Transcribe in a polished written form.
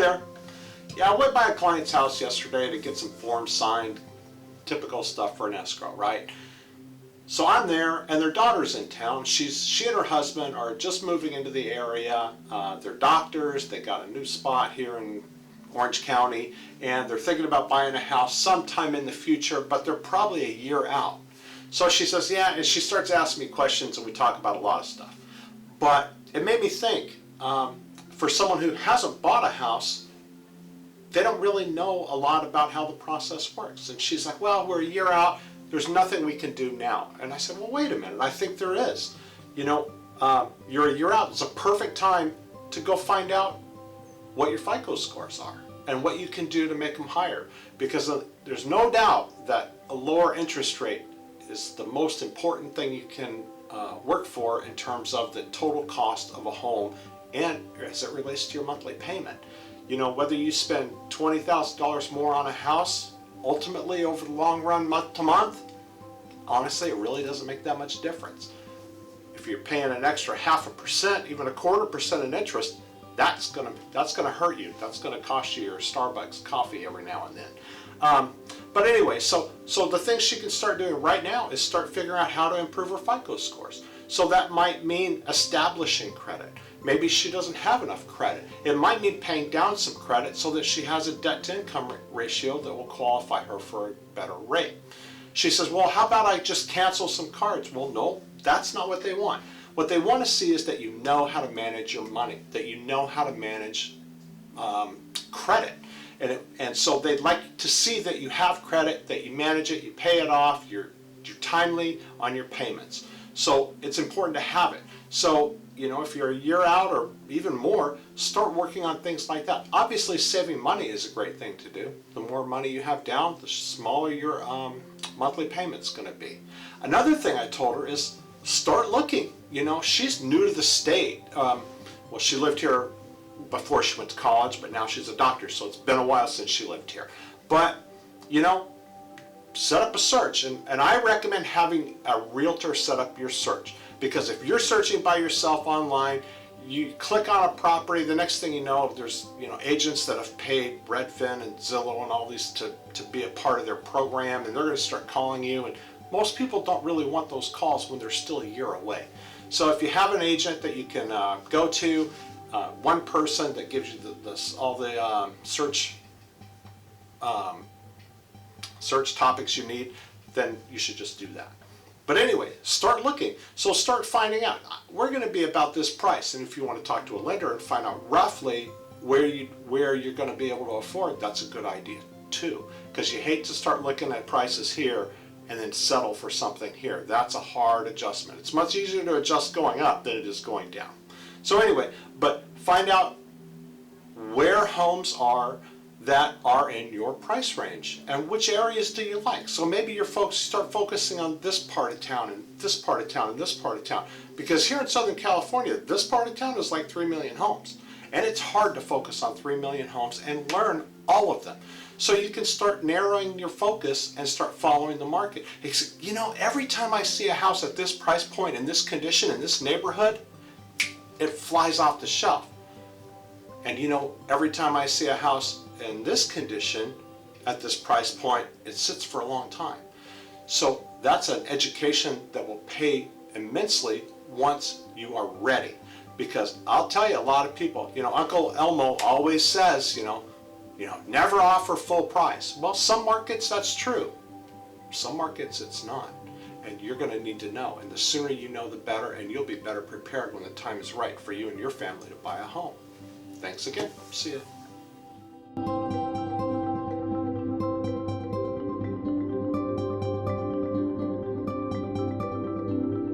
there. Yeah, I went by a client's house yesterday to get some forms signed. Typical stuff for an escrow, right? So I'm there, and their daughter's in town. She and her husband are just moving into the area. They're doctors. They got a new spot here in Orange County, and they're thinking about buying a house sometime in the future, but they're probably a year out. So she says, yeah, and she starts asking me questions, and we talk about a lot of stuff. But it made me think, for someone who hasn't bought a house, they don't really know a lot about how the process works. And she's like, well, we're a year out. There's nothing we can do now. And I said, well, wait a minute. I think there is. You know, you're a year out. It's a perfect time to go find out what your FICO scores are and what you can do to make them higher. Because there's no doubt that a lower interest rate is the most important thing you can work for in terms of the total cost of a home and as it relates to your monthly payment. You know, whether you spend $20,000 more on a house, ultimately over the long run, month to month, honestly, it really doesn't make that much difference. If you're paying an extra 0.5%, even 1/4% in interest, that's gonna hurt you. That's gonna cost you your Starbucks coffee every now and then. But anyway, so the things she can start doing right now is start figuring out how to improve her FICO scores. So that might mean establishing credit. Maybe she doesn't have enough credit. It might mean paying down some credit so that she has a debt-to-income ratio that will qualify her for a better rate. She says, well, how about I just cancel some cards? Well, no, that's not what they want. What they want to see is that you know how to manage your money, that you know how to manage credit. And so they'd like to see that you have credit, that you manage it, you pay it off, you're timely on your payments. So it's important to have it. So, you know, if you're a year out or even more, start working on things like that. Obviously, saving money is a great thing to do. The more money you have down, the smaller your monthly payment's going to be. Another thing I told her is start looking. You know, she's new to the state. Well, she lived here before she went to college, but now she's a doctor, so it's been a while since she lived here. But, you know, set up a search, and I recommend having a realtor set up your search, because if you're searching by yourself online, you click on a property, the next thing you know, there's agents that have paid Redfin and Zillow and all these to be a part of their program, and they're going to start calling you, and most people don't really want those calls when they're still a year away. So if you have an agent that you can go to, one person that gives you all the search topics you need, then you should just do that. But anyway, start looking. So start finding out. We're going to be about this price, and if you want to talk to a lender and find out roughly where you're going to be able to afford, that's a good idea too. Because you hate to start looking at prices here and then settle for something here. That's a hard adjustment. It's much easier to adjust going up than it is going down. So anyway, but find out where homes are that are in your price range and which areas do you like. So maybe your folks start focusing on this part of town and this part of town and this part of town, because here in Southern California, this part of town is like 3 million homes, and it's hard to focus on 3 million homes and learn all of them. So you can start narrowing your focus and start following the market. You know, every time I see a house at this price point, in this condition, in this neighborhood, it flies off the shelf. And you know, every time I see a house in this condition at this price point, it sits for a long time. So that's an education that will pay immensely once you are ready. Because I'll tell you, a lot of people, Uncle Elmo always says, never offer full price. Well, some markets that's true. Some markets it's not. And you're going to need to know. And the sooner you know, the better, and you'll be better prepared when the time is right for you and your family to buy a home. Thanks again. See you.